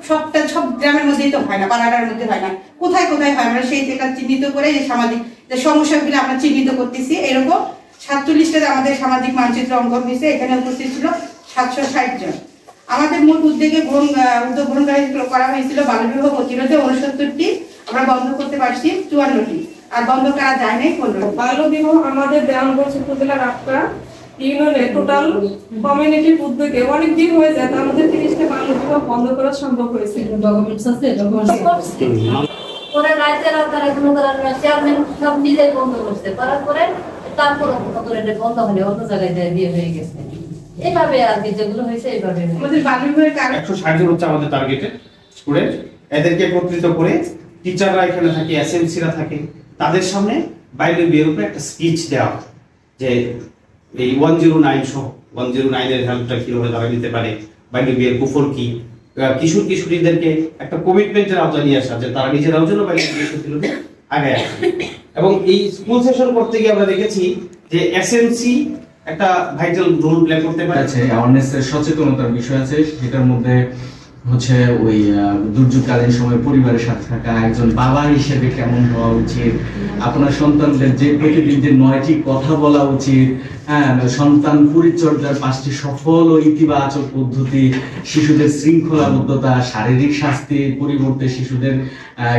সব গ্রামের মধ্যেই তো হয় না, পাড়াটার মধ্যে হয় না, কোথায় কোথায় হয়। আমরা সেই থেকে চিহ্নিত করে এই সামাজিক যে সমস্যাগুলো আমরা চিহ্নিত করতেছি। এরকম 47টা আমাদের সামাজিক মানচিত্র অঙ্কন হয়েছে। এখানে উপস্থিত ছিল 760 জন। আমাদের মূল উদ্যোগ গ্রহণ করা হয়েছিল বাল্যবিবাহ প্রতিরোধে 69টি, আমরা বন্ধ করতে পারছি 54টি, আর বন্ধ করা যায় নাই 15টি। বাল্যবিবাহ আমাদের দেওয়ানগঞ্জ উপজেলার আটটা ইউনিয়নে টোটাল কমিউনিটির উদ্যোগে অনেক দিন হয়ে যায়, তার মধ্যে 30টা বাল্যবিবাহ বন্ধ করা সম্ভব হয়েছে। ডকুমেন্টস আছে, পরে রাতে তারা কোনো চেয়ারম্যান সব নিজেই বন্ধ করছে, করার পরে তারপর বন্ধ হলে অন্য জায়গায় বিয়ে হয়ে গেছে। এইভাবে আর কি যেগুলো হয়েছে এইভাবে আমাদের বাল্যবিবাহের কারণ 160 জন হচ্ছে আমাদের টার্গেটেড স্টুডেন্ট। এদেরকে একত্রিত করে টিচাররা এখানে থাকে, এসএমসিরা থাকে, তাদের সামনে বাল্যবিবাহের উপরে একটা স্পিচ দেওয়া, যে এই 109 সহ 109 এর হেল্পটা কিভাবে তারা নিতে পারে, বাল্যবিবাহের কুফল কি, কিশোর কিশোরীদেরকে একটা কমিটমেন্টের আওতায় নিয়ে আসা, যে তারা নিজেরাও যেন বাল্যবিবাহের প্রতিরোধে আগে আসে। এবং এই স্কুল সেশন করতে গিয়ে আমরা দেখেছি যে এসএমসি একটা ভাইটাল রোল প্লে করতে পারে। অ্যাওয়ারনেসের সচেতনতার বিষয় আছে, সেটার মধ্যে হচ্ছে ওই দুর্যোগকালীন সময় পরিবারের সাথে থাকা, একজন বাবা হিসেবে কেমন হওয়া উচিত, আপনার সন্তানদের যে প্রতিদিন যে 9টি কথা বলা উচিত, হ্যাঁ, সন্তান পরিচর্যার 5টি সফল ও ইতিবাচক পদ্ধতি, শিশুদের শৃঙ্খলাবদ্ধতা, শারীরিক স্বাস্থ্যের পরিবর্তে শিশুদের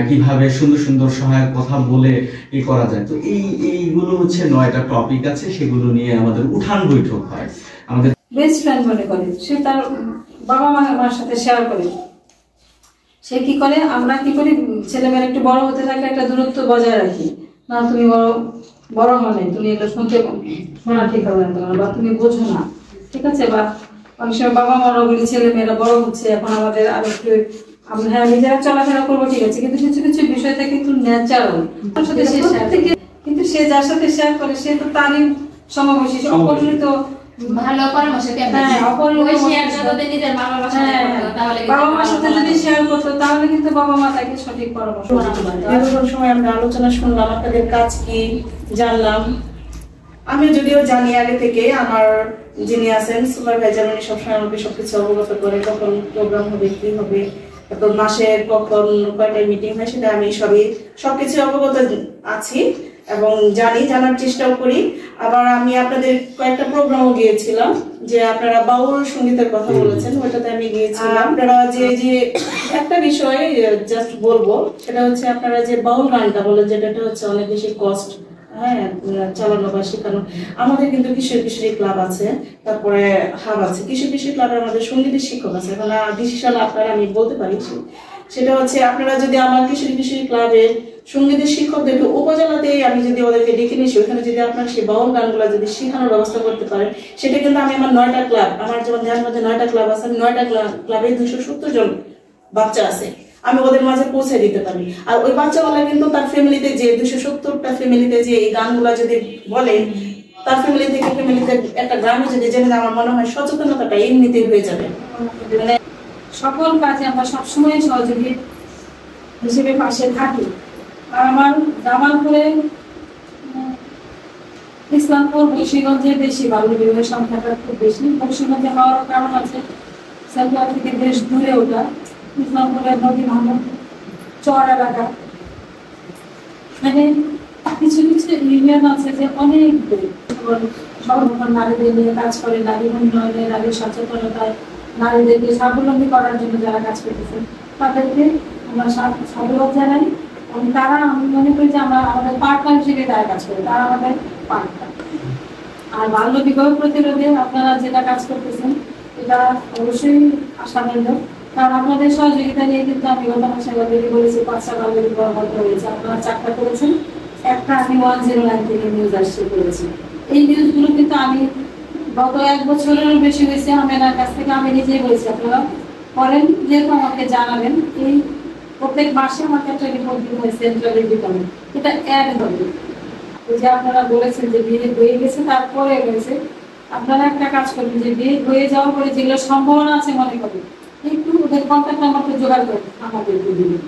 কিভাবে সুন্দর সুন্দর সহায়ক কথা বলে করা যায়। তো এইগুলো হচ্ছে 9টা টপিক আছে, সেগুলো নিয়ে আমাদের উঠান বৈঠক হয়। আমাদের বেস্ট ফ্রেন্ড মনে করে, সে তার বাবা মার সাথে শেয়ার করে। সে কি করে, আমরা কি করি, ছেলেমেয়েরা একটু বড় হতে থাকলে একটা দূরত্ব বজায় রাখি, না তুমি বড় হলে তুমি এটা শোনা ঠিক হবে না, বা তুমি বোঝো না, ঠিক আছে। বা অনেক সময় বাবা মারা বলি ছেলেমেয়েরা বড় হচ্ছে, এখন আমাদের আরো একটু আমরা হ্যাঁ নিজেরা চলাফেরা করবো, ঠিক আছে, কিন্তু কিছু কিছু বিষয়টা কিন্তু ন্যাচারাল, কিন্তু সে যার সাথে শেয়ার করে সে তো তারই সমবয়সী, অপরিণত ভালো পরামর্শ বাবা মার সাথে যদি শেয়ার করতো তাহলে কিন্তু বাবা মা তাকে সঠিক পরামর্শ। এরকম সময় আমরা আলোচনা শুনলাম, আপনাদের কাজ কি জানলাম। আমি যদিও জানি আগে থেকে, আমার যিনি আছেন সুপারভাইজার উনি সবসময় আমাকে সবকিছু অবগত করে, কখন প্রোগ্রাম হবে, কি হবে, তারপর মাসের কখন কয়টায় মিটিং হয়, সেটা আমি সবকিছু অবগত আছি এবং জানার চেষ্টাও করি। আবার আমি আপনাদের কয়েকটা প্রোগ্রামও গিয়েছিলাম, যে আপনারা বাউল সঙ্গীতের কথা বলেছেন, ওইটাতে আমি গিয়েছিলাম। আপনারা যে একটা বিষয় জাস্ট বলবো, সেটা হচ্ছে আপনারা যে বাউল গানটা বলেন, যেটা হচ্ছে অনেক বেশি কস্ট, হ্যাঁ, চালানো বা শেখানো। আমাদের কিন্তু কিশোর কিশোরী ক্লাব আছে, তারপরে হাব আছে, কিশোর কিশোরী ক্লাবের আমাদের সঙ্গীতের শিক্ষক আছে। এখন ডিসিশন আপনারা আমি বলতে পারি, সেটা হচ্ছে আপনারা যদি আমার কিশোর কিশোরী ক্লাবের সঙ্গীতের শিক্ষকদেরকে উপজেলাতে আমি যদি ওদেরকে ডেকে নিয়েছি, ওখানে যদি আপনারা সেই বাউল গানগুলো যদি শেখানোর ব্যবস্থা করতে পারেন, সেটা কিন্তু আমি আমার 9টা ক্লাব, আমার যেমন ধ্যানগঞ্জে 9টা ক্লাব আছে, আমি 9টা ক্লাবে 270 জন বাচ্চা আছে, আমি ওদের মাঝে পৌঁছে দিতে পারি। আর ওই বাচ্চাগুলা কিন্তু তার ফ্যামিলিতে যে 270টা ফ্যামিলিতে যে এই গানগুলা যদি বলে, তার ফ্যামিলি থেকে ফ্যামিলিতে একটা গ্রামে যদি জেনে, আমার মনে হয় সচেতনতাটা এমনিতেই হয়ে যাবে। মানে সকল কাজে আমরা সবসময় সহযোগী হিসেবে পাশে থাকি। আর আমার জামালপুরে, ইসলামপুর, বৈশীগঞ্জে বেশি বাল্যবিবাহের সংখ্যাটা খুব বেশি। বৈশীগঞ্জে হওয়ার কারণ আছে সেন্টার থেকে বেশ দূরে ওটা, ইসলামপুরের নদী ভাঙন চর এলাকা, মানে কিছু কিছু ইউনিয়ন আছে যে অনেক দূরে। সংগঠন নারীদের নিয়ে কাজ করে, নারী উন্নয়নে, নারী সচেতনতায়, নারীদেরকে স্বাবলম্বী করার জন্য যারা কাজ করতেছেন তাদেরকে আমরা সাধুবাদ জানাই। এবং তারা, আমি মনে করি যে আমরা আমাদের পার্টনার হিসেবে তারা কাজ করি, তারা আমাদের পার্টনার। আর বাল্য বিবাহ প্রতিরোধে আপনারা যেটা কাজ করতেছেন এটা অবশ্যই আশাবাদী, কারণ আপনাদের সহযোগিতা নিয়ে কিন্তু আমি গত মাসে অলরেডি বলেছি 5টা বাল্য বিবাহ বন্ধ হয়েছে, আপনারা 4টা করেছেন, একটা আমি 109 থেকে নিউজ আসছে করেছি। এই নিউজগুলো কিন্তু আমি গত 1 বছরেরও বেশি হয়েছে আমেনার কাছ থেকে আমি নিজেই বলেছি, আপনারা করেন যেহেতু আমাকে জানাবেন। এই প্রত্যেক মাসে আমাকে একটা রিপোর্ট দিতে হয় সেন্ট্রালের ভিতরে, এটা অ্যাড হবে। যে আপনারা বলেছেন যে বিয়ে হয়ে গেছে তারপরে হয়েছে, আপনারা একটা কাজ করবেন যে বিয়ে হয়ে যাওয়ার পরে যেগুলো সম্ভাবনা আছে মনে করি একটু ওদের কন্ট্যাক্ট নাম্বারটা জোগাড় করবেন, আমাদেরকে দিবেন।